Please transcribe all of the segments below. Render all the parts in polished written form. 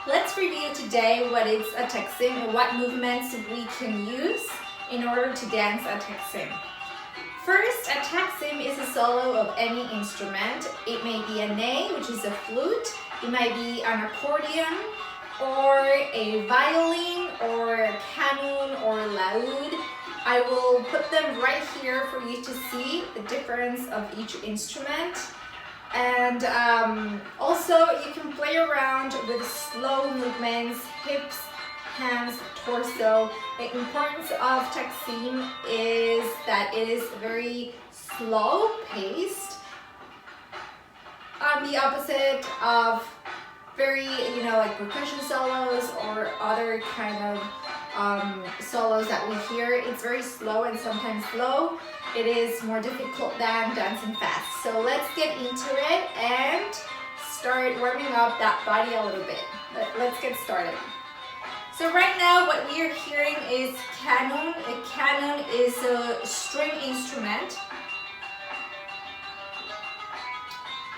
Let's review today what is a Taksim and what movements we can use in order to dance a Taksim. First, a Taksim is a solo of any instrument. It may be a ney, which is a flute, it might be an accordion, or a violin, or Kanoun, or Laud. I will put them right here for you to see the difference of each instrument. And also you can play around with slow movements, hips, hands, torso. The importance of Taxim is that it is very slow paced, on the opposite of very, like percussion solos or other kind of solos that we hear. It's very slow and sometimes slow. It is more difficult than dancing fast. So let's get into it and start warming up that body a little bit. Let's get started. So right now what we are hearing is Kanoun. A Kanoun is a string instrument.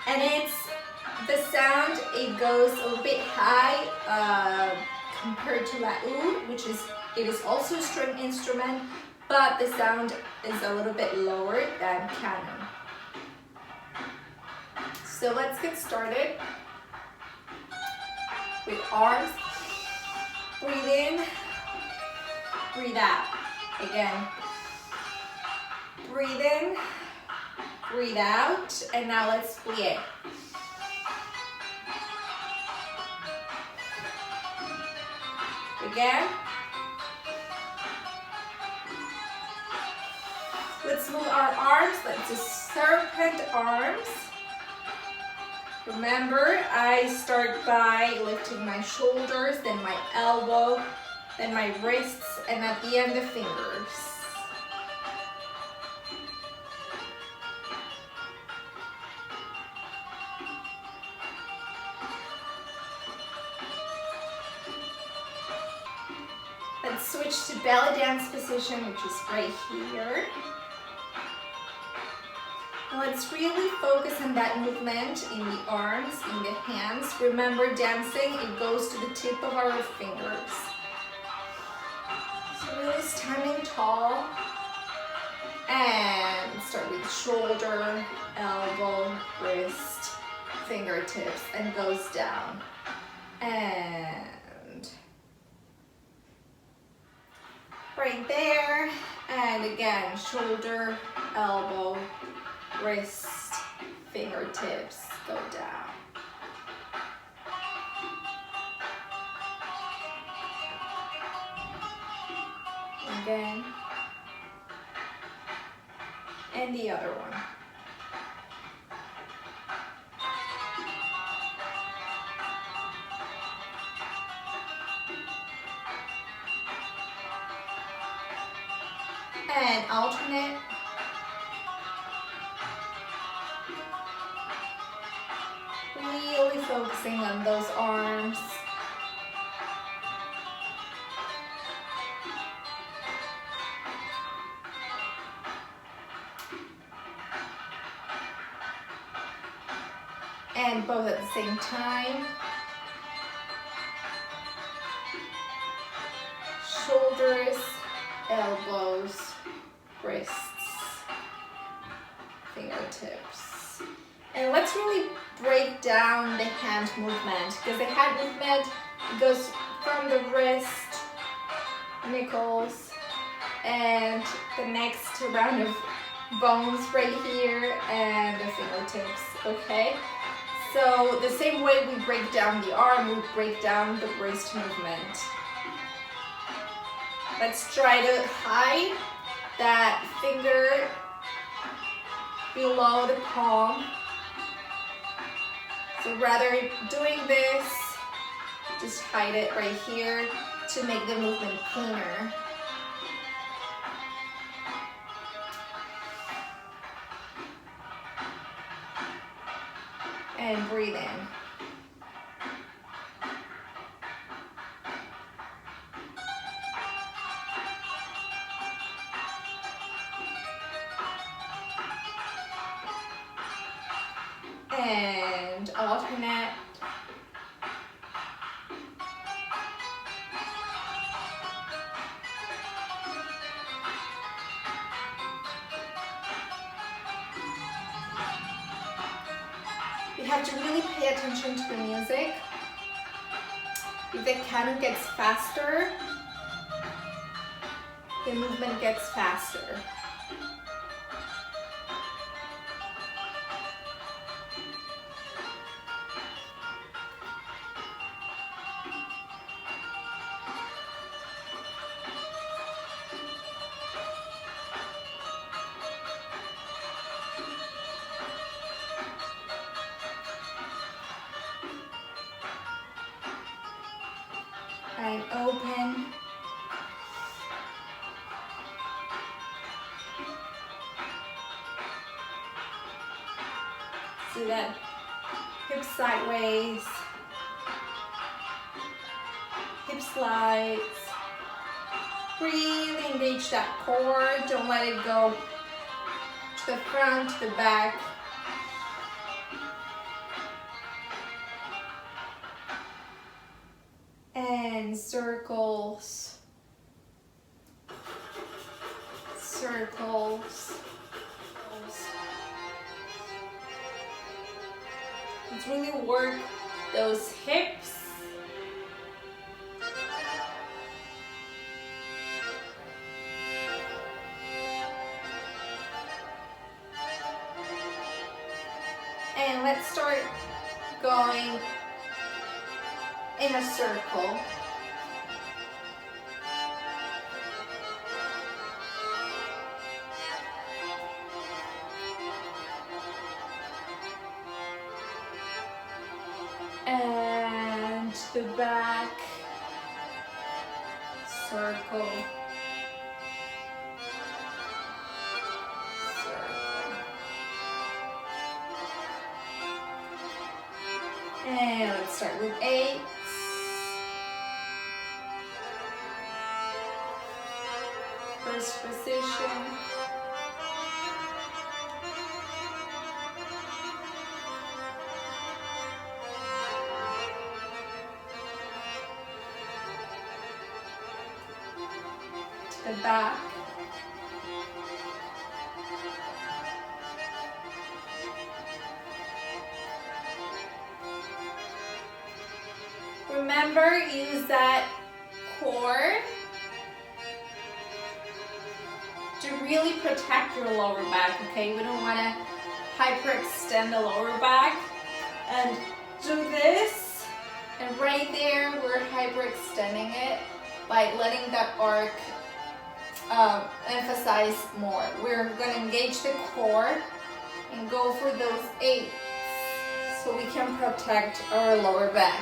And it's the sound, it goes a little bit high compared to Laud, which it is also a string instrument, but the sound is a little bit lower than Kanoun. So let's get started with arms. Breathe in, breathe out. Again, breathe in, breathe out, and now let's plie. Again. Let's move our arms. Let's do serpent arms. Remember, I start by lifting my shoulders, then my elbow, then my wrists, and at the end the fingers. Let's switch to belly dance position, which is right here. Now let's really focus on that movement in the arms, in the hands. Remember, dancing, it goes to the tip of our fingers. So really standing tall. And start with shoulder, elbow, wrist, fingertips, and goes down. And right there. And again, shoulder, elbow, wrist, fingertips, go down. Again. And the other one. And alternate. Really focusing on those arms. And both at the same time. Shoulders, elbows, wrists, fingertips. And let's really break down the hand movement, because the hand movement goes from the wrist, knuckles, and the next round of bones right here, and the fingertips, okay? So the same way we break down the arm, we break down the wrist movement. Let's try to hide that finger below the palm. So rather doing this, just hide it right here to make the movement cleaner. And breathe in. And alternate. have to really pay attention to the music. If the Kanoun gets faster, the movement gets faster. And open. See that hip sideways, hip slides. Really engage that core. Don't let it go to the front, to the back. And circles, circles. Let's really work those hips. And let's start going in a circle. And the back, circle, circle. And let's start with 8. First position. To the back. Remember, use that core to really protect your lower back, okay? We don't want to hyperextend the lower back. And do this, and right there, we're hyperextending it by letting that arc emphasize more. We're going to engage the core and go for those 8s so we can protect our lower back.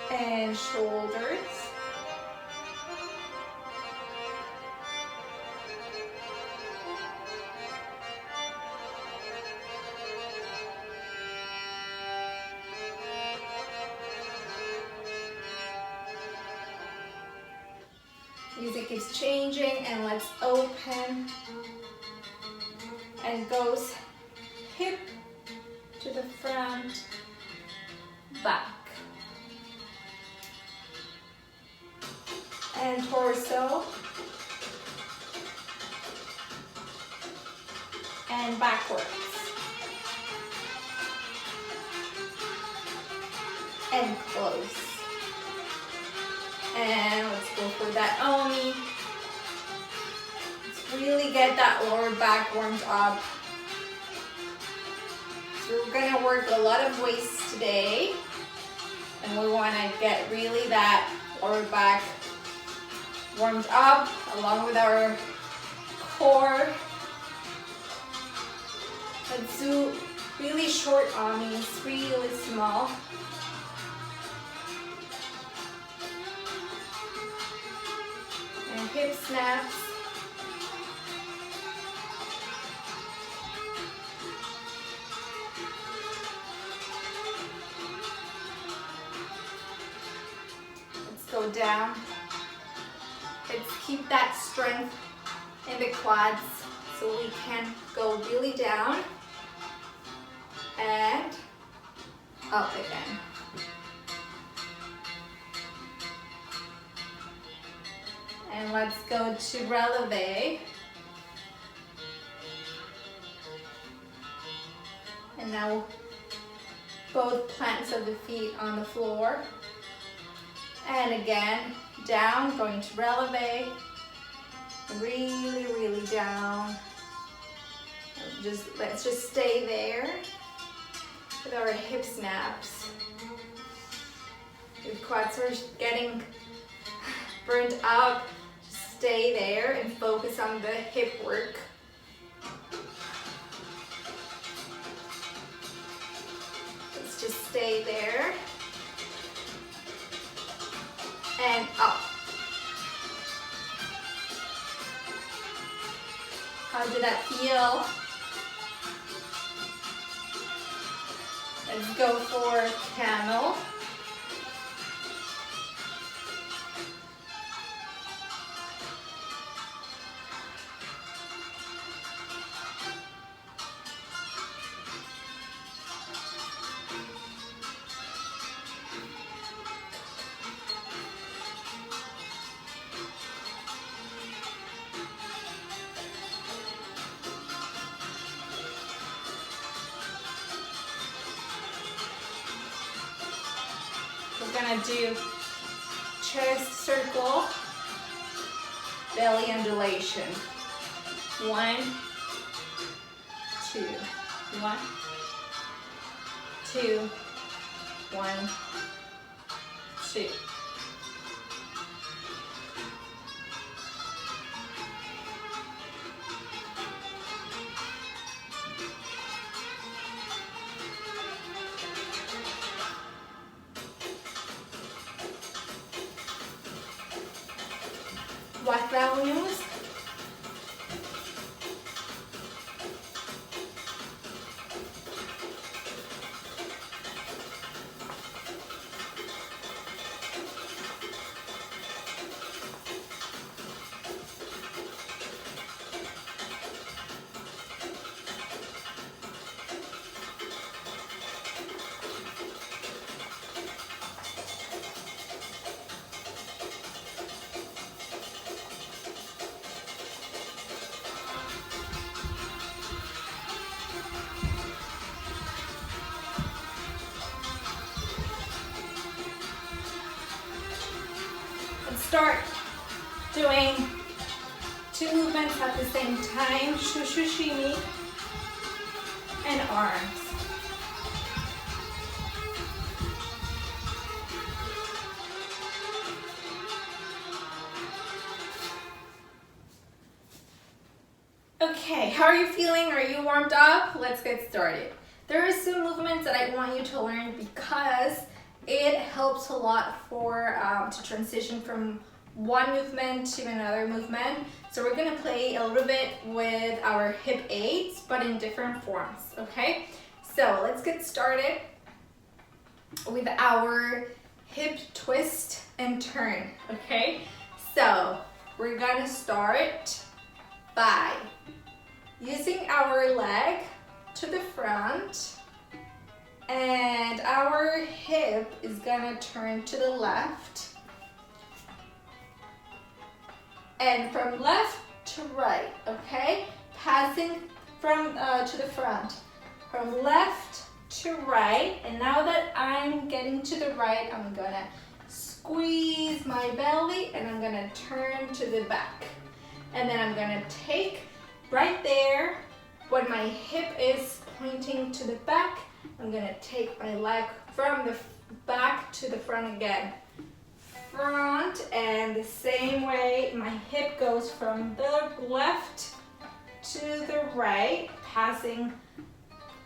And shoulders. Music is changing, and let's open and goes hip to the front, back. And torso, and backwards, and close. And let's go for that Omi. Let's really get that lower back warmed up. So we're gonna work a lot of weights today, and we wanna get really that lower back warmed up along with our core. Let's do really short Omis, really small. And hip snaps. Let's go down. Let's keep that strength in the quads so we can go really down and up again. And let's go to releve. And now both plants of the feet on the floor. And again, down, going to releve. Really, really down. Let's just stay there with our hip snaps. If quads are getting burnt out, stay there and focus on the hip work. Let's just stay there. And up. How did that feel? Let's go for camel. We're gonna do chest circle, belly undulation. 1, 2, 1, 2, 1, 2. What values? Start doing 2 movements at the same time, shushimi and arms. Okay, how are you feeling? Are you warmed up? Let's get started. There are some movements that I want you to learn because it helps a lot for to transition from one movement to another movement. So we're gonna play a little bit with our hip aids, but in different forms, okay? So let's get started with our hip twist and turn, okay? So we're gonna start by using our leg to the front, and our hip is gonna turn to the left. And from left to right, okay? Passing from to the front. From left to right. And now that I'm getting to the right, I'm gonna squeeze my belly and I'm gonna turn to the back. And then I'm gonna take right there, when my hip is pointing to the back, I'm gonna take my leg from the back to the front again. Front, and the same way my hip goes from the left to the right, passing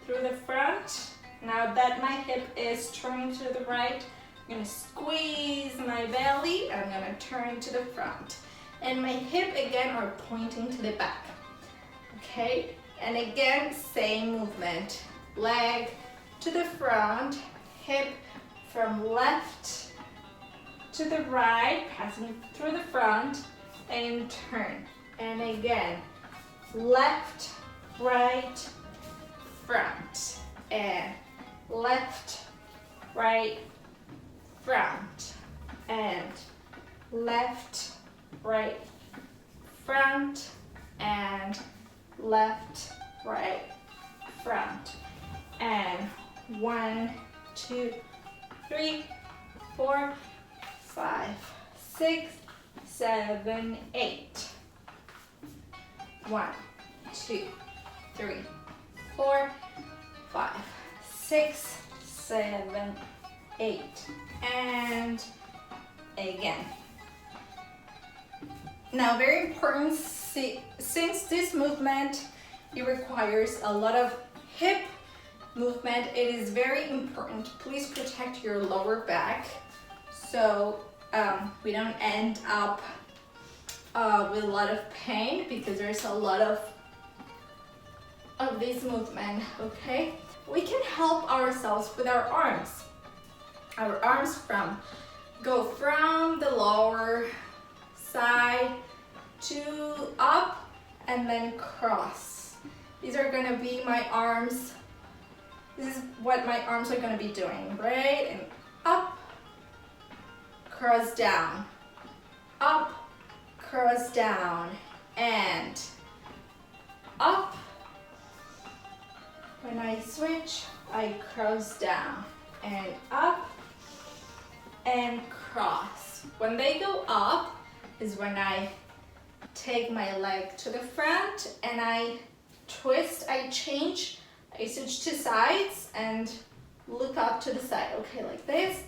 through the front. Now that my hip is turning to the right, I'm gonna squeeze my belly and I'm gonna turn to the front. And my hip again are pointing to the back. Okay, and again, same movement. Leg to the front, hip from left to the right, passing through the front, and turn. And again, left, right, front, and left, right, front, and left, right, front, and left, right, front. And 1, 2, 3, 4, 5, 6, 7, 8. 1, 2, 3, 4, 5, 6, 7, 8. And again. Now, very important, since this movement, it requires a lot of hip movement, it is very important. Please protect your lower back so we don't end up with a lot of pain, because there's a lot of this movement, okay? We can help ourselves with our arms. Our arms go from the lower side to up and then cross. These are gonna be my arms. This is what my arms are gonna be doing, right? And up, cross down, up, cross down, and up. When I switch, I cross down and up and cross. When they go up is when I take my leg to the front and I twist, I switch to sides and look up to the side, okay, like this,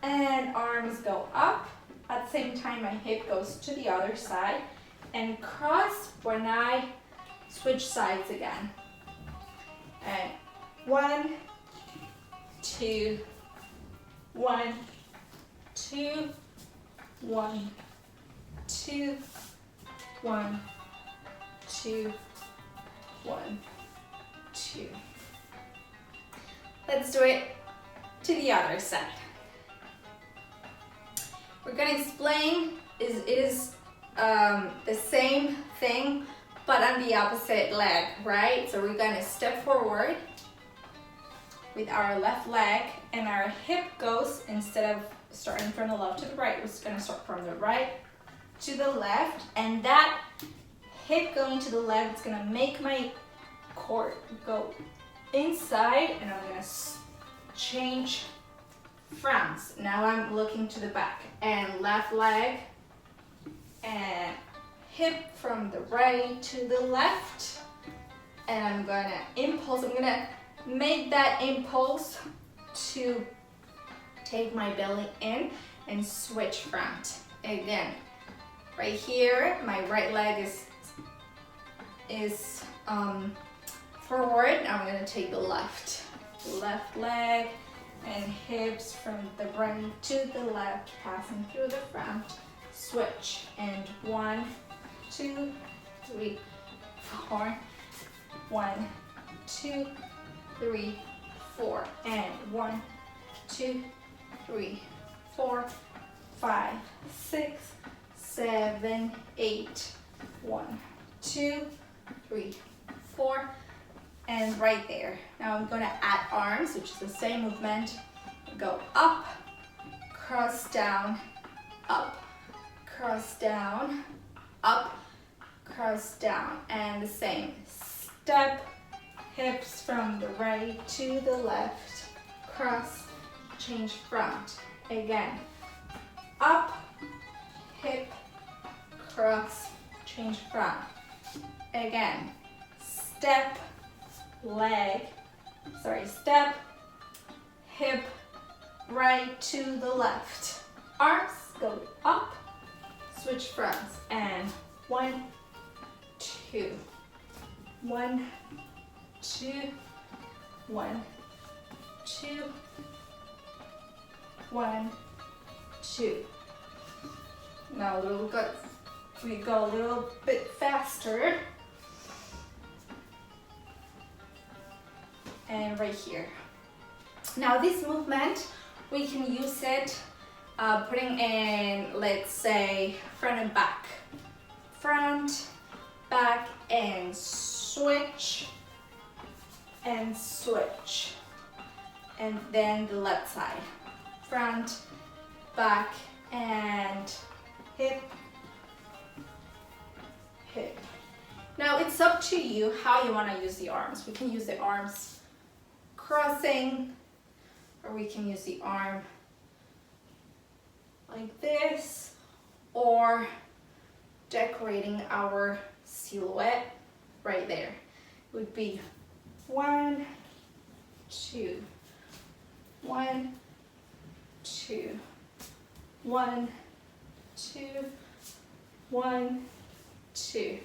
and arms go up. At the same time, my hip goes to the other side, and cross when I switch sides again. And 1, 2, 1, 2, 1, 2, 1, 2, 1, 2. Let's do it to the other side. We're gonna explain it is the same thing, but on the opposite leg, right? So we're gonna step forward with our left leg, and our hip goes, instead of starting from the left to the right, we're just gonna start from the right to the left, and that hip going to the left is gonna make my core go inside, and I'm gonna change fronts. Now I'm looking to the back, and left leg and hip from the right to the left, and I'm gonna impulse. I'm gonna make that impulse to take my belly in and switch front. Again, right here, my right leg is forward. Now I'm gonna take the left leg and hips from the right to the left, passing through the front, switch, and 1, 2, 3, 4, 1, 2, 3, 4, and 1, 2, 3, 4, 5, 6, 7, 8, 1, 2, 3, 4, and right there. Now I'm gonna add arms, which is the same movement. Go up, cross down, up, cross down, up, cross down, and the same. Step, hips from the right to the left, cross, change front. Again, up, hip, cross, change front. Again, step, step, hip, right to the left. Arms go up, switch fronts, and 1, 2, 1, 2, 1, 2, 1, 2. Now we go a little bit faster. And right here. Now this movement, we can use it putting in, let's say, front and back. Front, back, and switch, and switch. And then the left side. Front, back, and hip, hip. Now it's up to you how you want to use the arms. We can use the arms crossing, or we can use the arm like this, or decorating our silhouette right there. It would be 1, 2, 1, 2, 1, 2, 1, 2.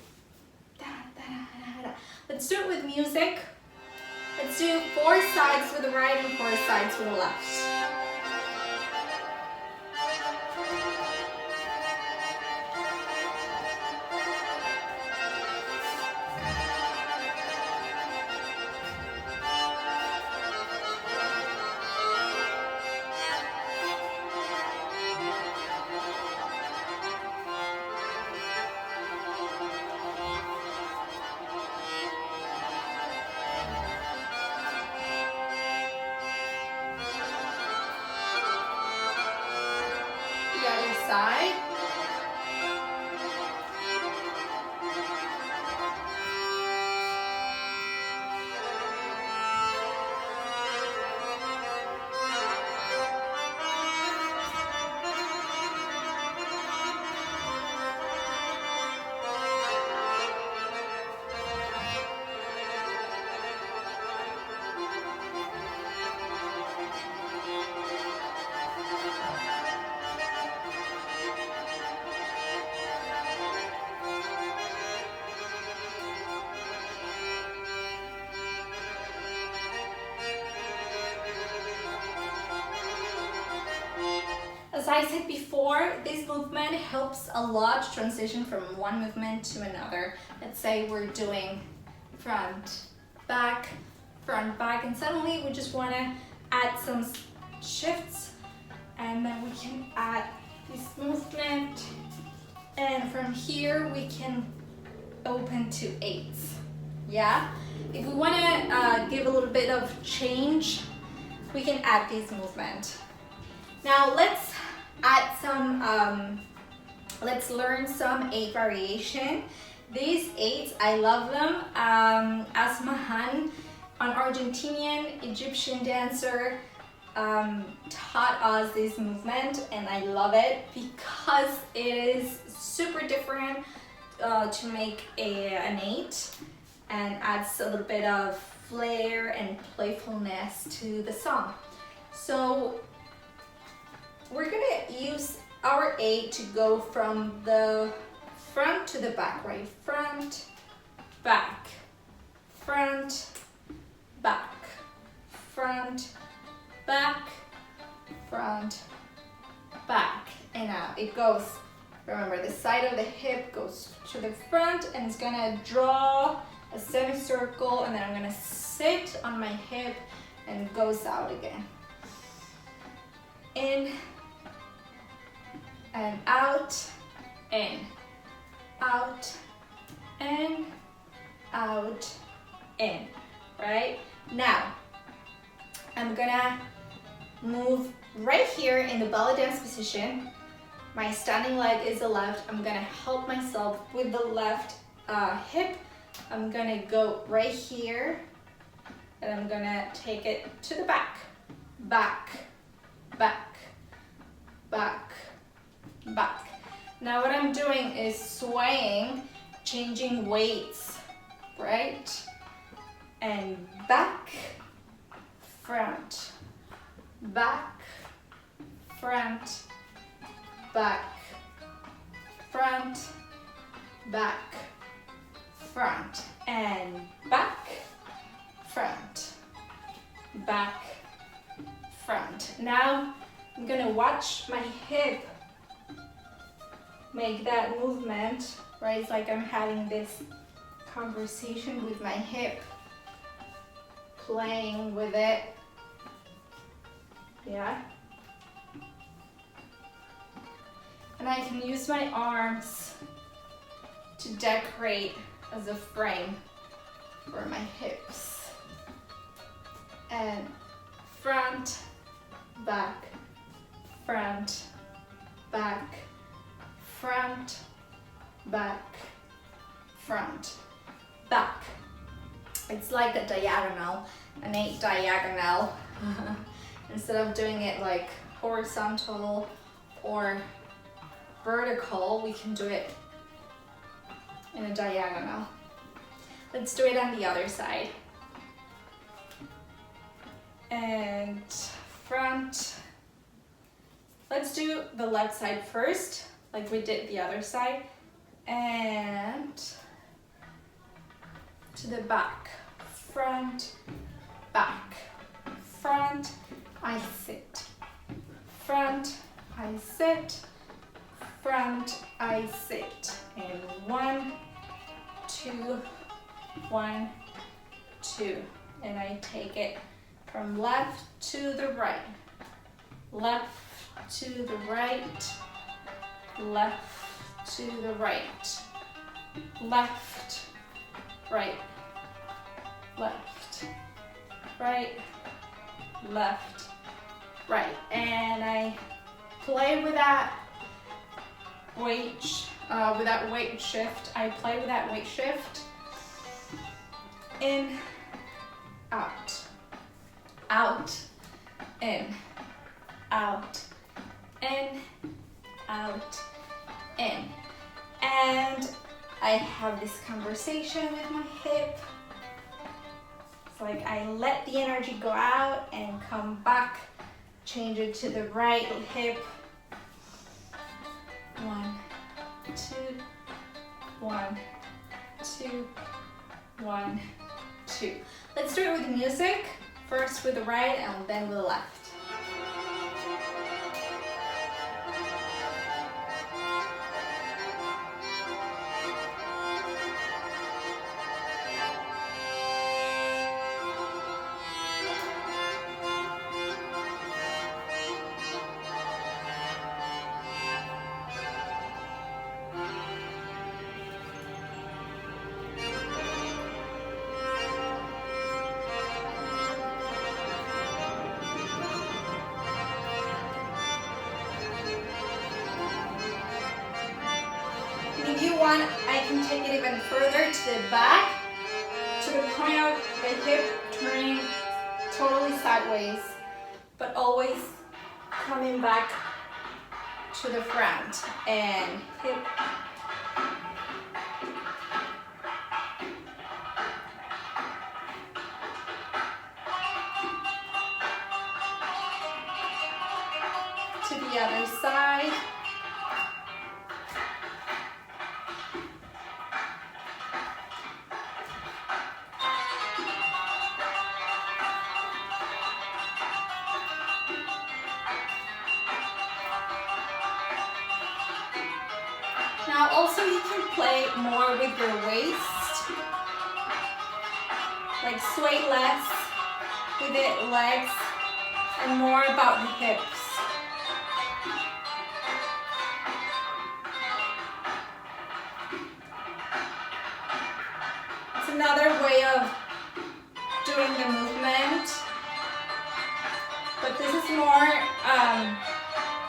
Da, da, da, da. Let's do it with music. Let's do 4 sides for the right and 4 sides for the left. Side. As I said before, this movement helps a lot transition from one movement to another. Let's say we're doing front, back, and suddenly we just want to add some shifts, and then we can add this movement, and from here we can open to 8s. Yeah? If we want to give a little bit of change, we can add this movement. Now let's add some, let's learn some 8 variation. These 8s, I love them. Asmahan, an Argentinian Egyptian dancer, taught us this movement, and I love it because it is super different to make an 8 and adds a little bit of flair and playfulness to the song. So we're gonna use our 8 to go from the front to the back, right? Front, back, front, back, front, back, front, back, and out. It goes, remember, the side of the hip goes to the front, and it's gonna draw a semicircle, and then I'm gonna sit on my hip, and it goes out again. In, and out, in, out, in, out, in, right? Now, I'm gonna move right here in the Bellydance position. My standing leg is the left. I'm gonna help myself with the left hip. I'm gonna go right here, and I'm gonna take it to the back, back, back, back, back. Now what I'm doing is swaying, changing weights, right? And back, front, back, front, back, front, back, front, and back, front, back, front. Now I'm gonna watch my hip make that movement, right? It's like I'm having this conversation with my hip, playing with it, yeah? And I can use my arms to decorate as a frame for my hips. And front, back, front, back, front, back, front, back. It's like a diagonal, an 8 diagonal. Instead of doing it like horizontal or vertical, we can do it in a diagonal. Let's do it on the other side. And front. Let's do the left side first, like we did the other side. And to the back. Front, back. Front, I sit. Front, I sit. Front, I sit. And 1, 2, 1, 2. And I take it from left to the right. Left to the right. Left to the right. Left, right. Left, right, left, right. And I play with that weight shift. I play with that weight shift. In, out, out, in, out, in, out, in. And I have this conversation with my hip. It's like I let the energy go out and come back, change it to the right hip. 1, 2, 1, 2, 1, 2. Let's do it with music. First with the right and then with the left. If you want, I can take it even further to the back, to the point of the hip turning totally sideways, but always coming back to the front and hip. To the other side. Now also you can play more with your waist, like sway less with the legs and more about the hips. It's another way of doing the movement, but this is more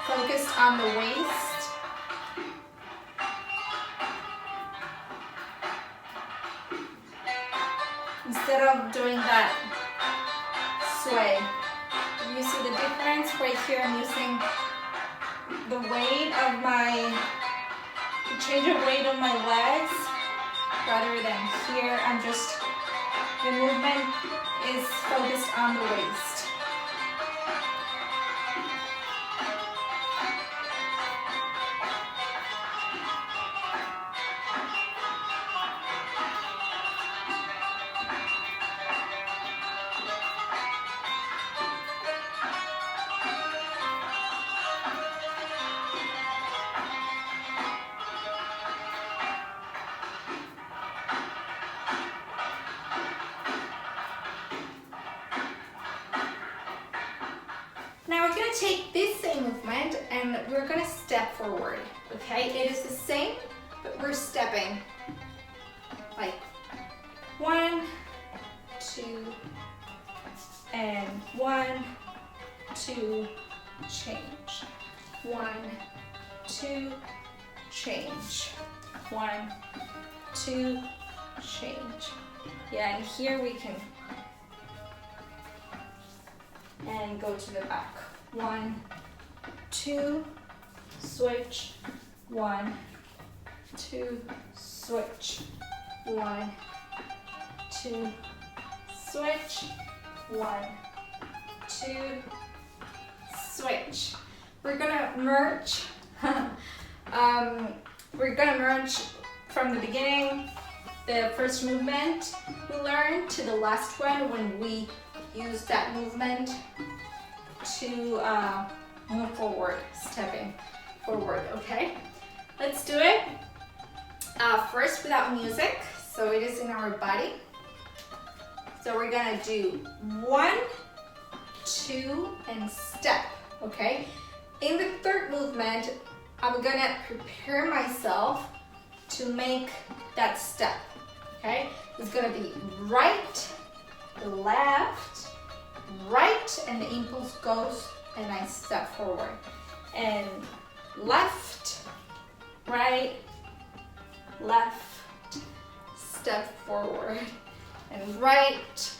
focused on the waist. Instead of doing that sway. You see the difference right here? I'm using the weight of the change of weight of my legs rather than here. The movement is focused on the waist. Now we're going to take this same movement and we're going to step forward, okay? It is the same, but we're stepping like 1, 2, and 1, 2, change. 1, 2, change. 1, 2, change. Yeah, and here we can, and go to the back. 1, 2, switch. 1, 2, switch. 1, 2, switch. 1, 2, switch. We're gonna merge. We're gonna merge from the beginning, the first movement we learned, to the last one when we use that movement to move forward, stepping forward, okay? Let's do it. First without music, so it is in our body. So we're gonna do 1, 2, and step, okay? In the third movement, I'm gonna prepare myself to make that step, okay? It's gonna be right, left, right, and the impulse goes and I step forward. And left, right, left, step forward. And right,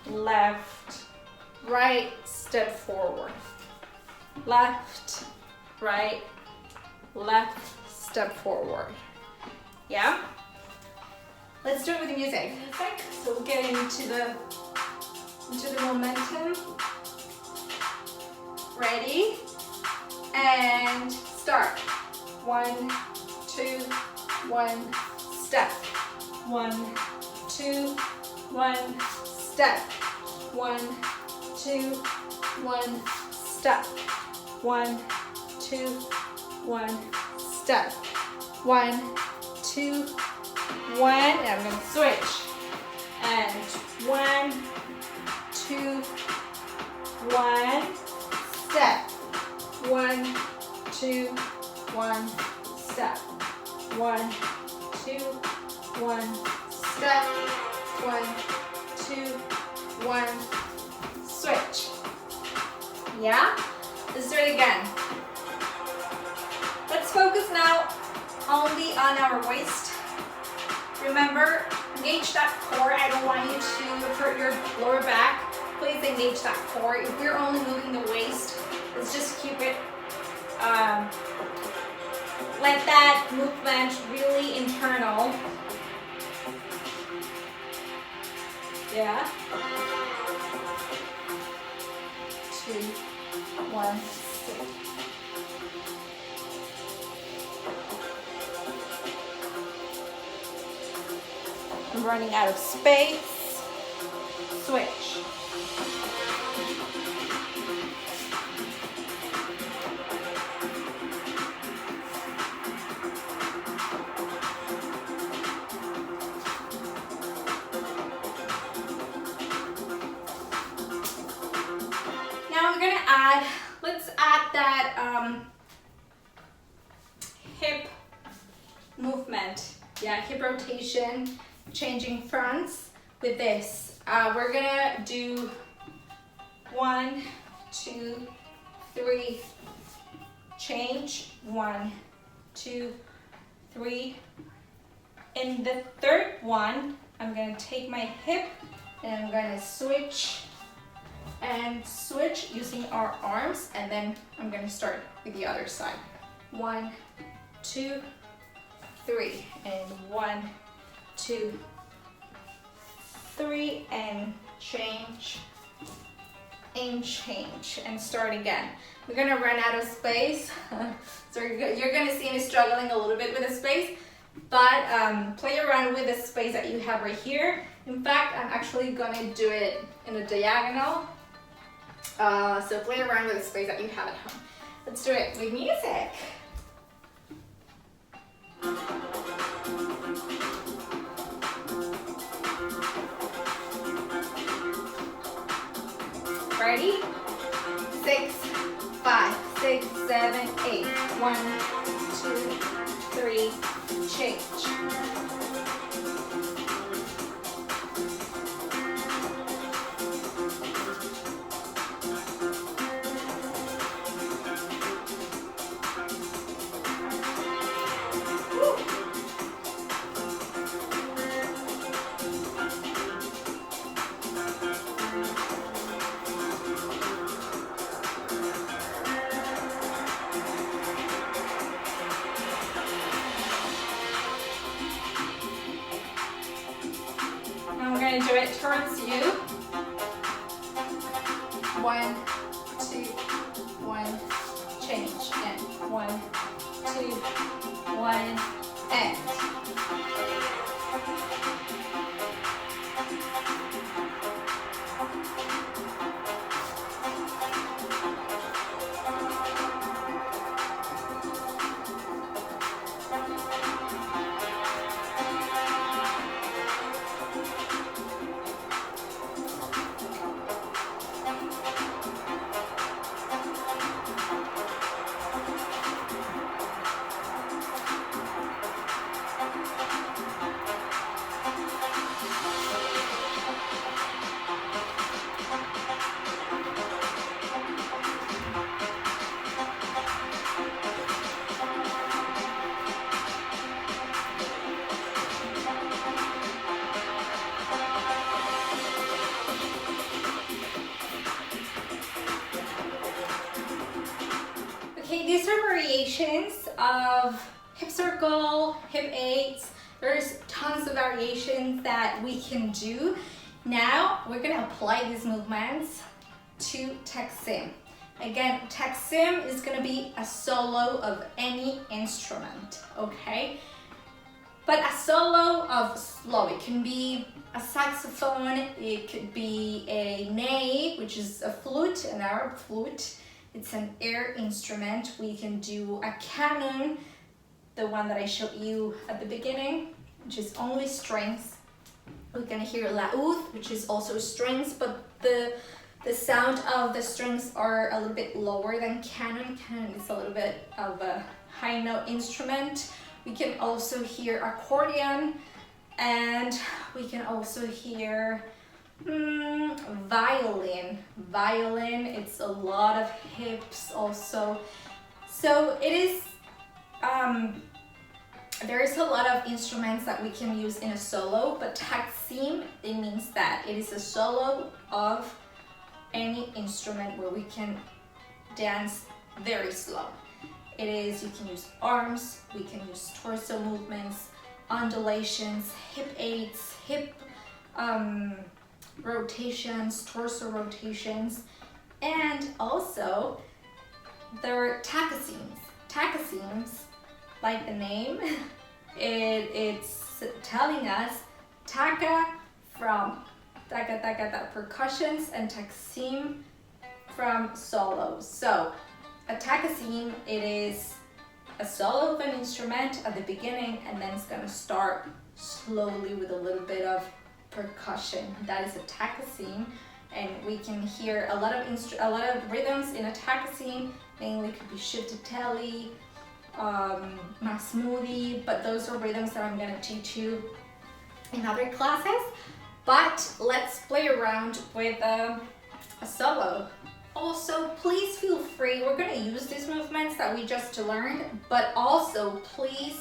left, right, step forward. Left, right, left, step forward. Yeah? Let's do it with the music. So we'll get into the momentum. Ready? And start. 1, 2, 1, step. 1, 2, 1, step. 1, 2, 1, step. 1, 2, 1, step. 1, 2, 1, and I'm going to switch. And 1, 2, 1, step. 1, 2, 1, step. 1, 2, 1, step. 1, 2, 1, switch. Yeah? Let's do it again. Let's focus now only on our waist. Remember, engage that core. I don't want you to hurt your lower back. Please engage that core. If we're only moving the waist, let's just keep it, let that movement really internal. Yeah. 2, 1, sit. I'm running out of space. Switch. Let's add that hip movement. Yeah, hip rotation, changing fronts with this. We're gonna do 1, 2, 3, change. 1, 2, 3. In the third one, I'm gonna take my hip and I'm gonna switch and switch using our arms, and then I'm gonna start with the other side. 1, 2, 3, and 1, 2, 3, and change, and change, and start again. We're gonna run out of space, so you're gonna see me struggling a little bit with the space, but play around with the space that you have right here. In fact, I'm actually gonna do it in a diagonal. So play around with the space that you have at home. Let's do it with music. Ready? 6, 5, 6, 7, 8. 1, 2, 3, change. towards you. 1, 2, 1, change, and 1, 2, 1, and. Okay, these are variations of hip circle, hip eights. There's tons of variations that we can do. Now we're gonna apply these movements to Taxim. Again, Taxim is gonna be a solo of any instrument, okay? But a solo of slow, it can be a saxophone, it could be a ney, which is a flute, an Arab flute. It's an air instrument. We can do a Kanoun, the one that I showed you at the beginning, which is only strings. We're gonna hear Laud, which is also strings, but the sound of the strings are a little bit lower than Kanoun. Kanoun is a little bit of a high note instrument. We can also hear accordion, and we can also hear violin. Violin, it's a lot of hips also. So it is, there is a lot of instruments that we can use in a solo, but Taxim, it means that it is a solo of any instrument where we can dance very slow. It is, you can use arms, we can use torso movements, undulations, hip eights, hip rotations, torso rotations, and also there are Taqsims. Taqsims, like the name, it's telling us taka from taka taka taka percussions and Taxim from solos. So a Taqsim, it is a solo of an instrument at the beginning, and then it's gonna start slowly with a little bit of percussion. That is a Taqsim, and we can hear a lot of rhythms in a Taqsim. Mainly could be Chifteteli, Masmoudi, but those are rhythms that I'm gonna teach you in other classes. But let's play around with a solo. Also, please feel free, we're gonna use these movements that we just learned, but also please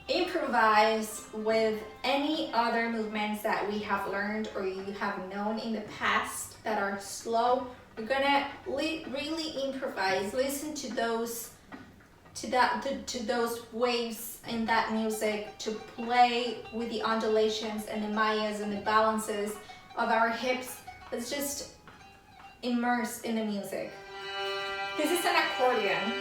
improvise with any other movements that we have learned or you have known in the past that are slow. We're gonna really improvise, listen to those those waves in that music, to play with the undulations and the mayas and the balances of our hips. Let's just immerse in the music. This is an accordion.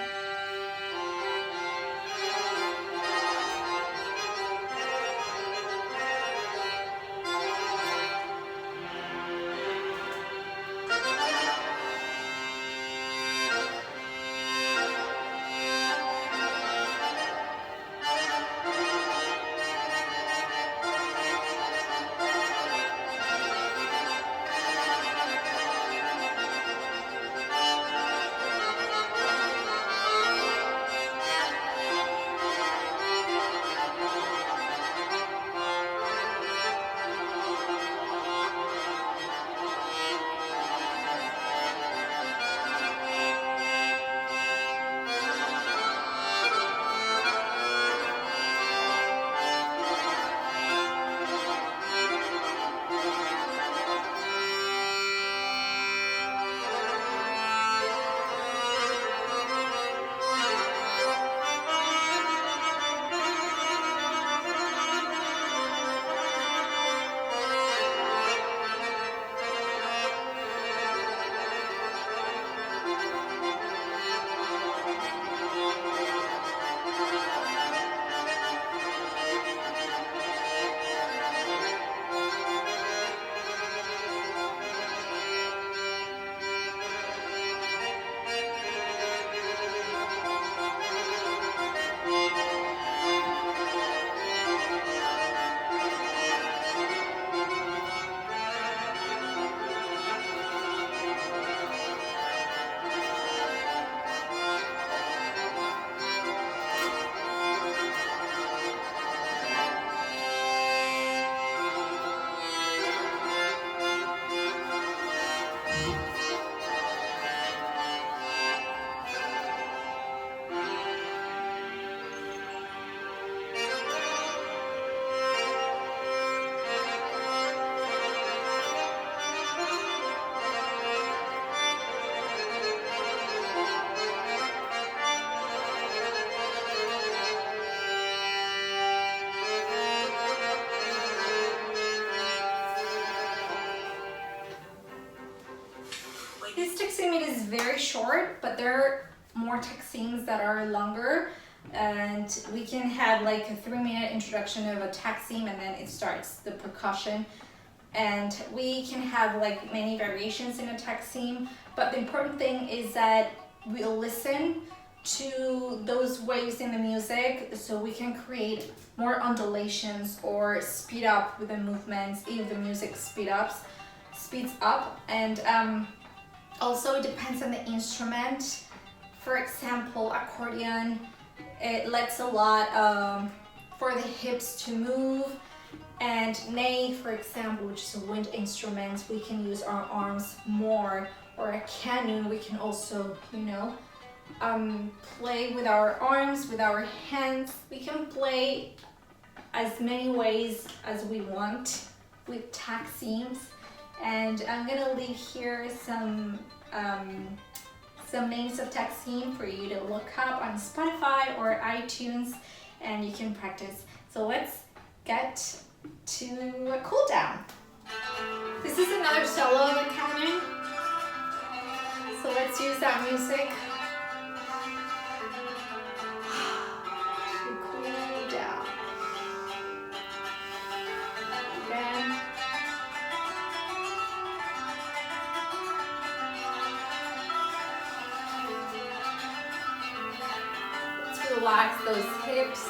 This Taksim is very short, but there are more Taksims that are longer, and we can have like a 3-minute introduction of a Taksim, and then it starts the percussion. And we can have like many variations in a Taksim, but the important thing is that we'll listen to those waves in the music so we can create more undulations or speed up with the movements if the music speeds up. And also it depends on the instrument. For example, accordion, it lets a lot for the hips to move. And ney, for example, which is a wind instrument, we can use our arms more. Or a Kanoun, we can also, you know, play with our arms, with our hands. We can play as many ways as we want with Taxims. And I'm gonna leave here some names of Taksim for you to look up on Spotify or iTunes, and you can practice. So let's get to a cool down. This is another solo of a Kanoun. So let's use that music to cool down. Again. Let's relax those hips.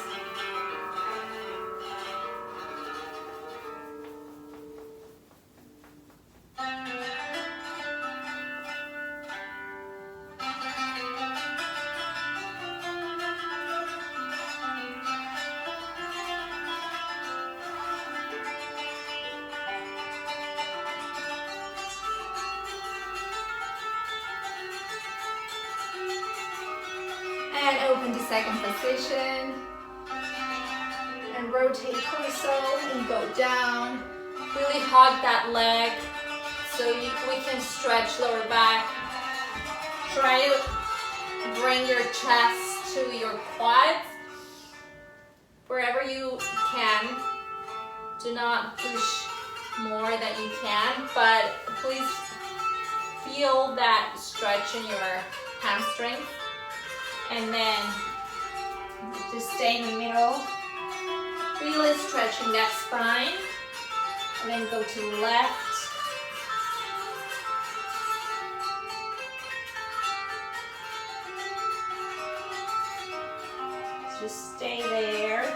And open to second position, and rotate torso and go down. Really hug that leg so we can stretch lower back. Try to bring your chest to your quads wherever you can. Do not push more than you can, but please feel that stretch in your hamstrings. And then just stay in the middle, really stretching that spine, and then go to the left. Just stay there.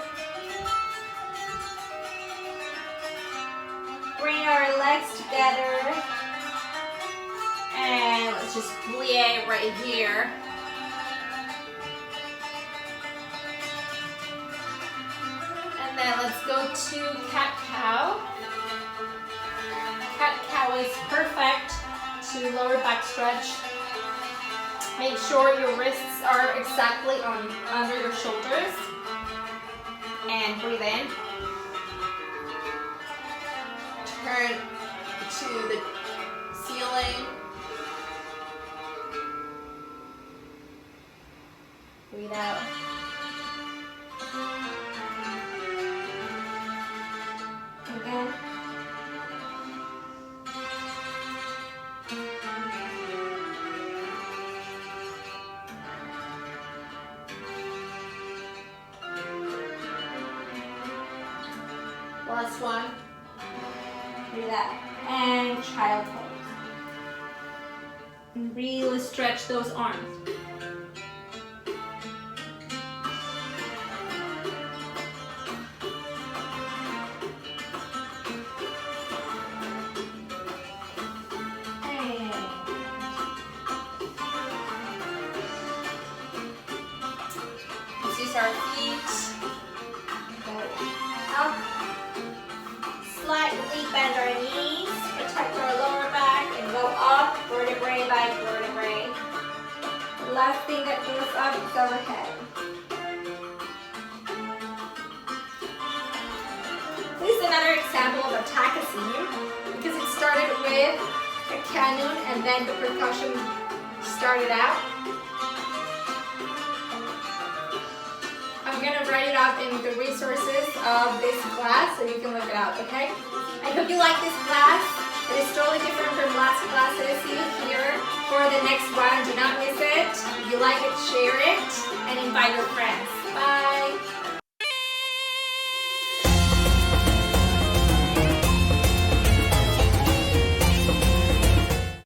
Bring our legs together, and let's just plie right here. Then let's go to cat-cow. Cat-cow is perfect to lower back stretch. Make sure your wrists are exactly under your shoulders. And breathe in. Turn to the ceiling. Breathe out. Again. Last one. Do that. And child pose. And really stretch those arms. Our feet, go up, slightly bend our knees, protect our lower back, and go up, vertebrae by vertebrae. The last thing that goes up is our head. This is another example of a Taqsim, because it started with a Kanoun and then the percussion started out. I'm going to write it up in the resources of this class so you can look it up, okay? I hope you like this class. It is totally different from last classes. See you here. for the next one. Do not miss it. If you like it, share it and invite your friends.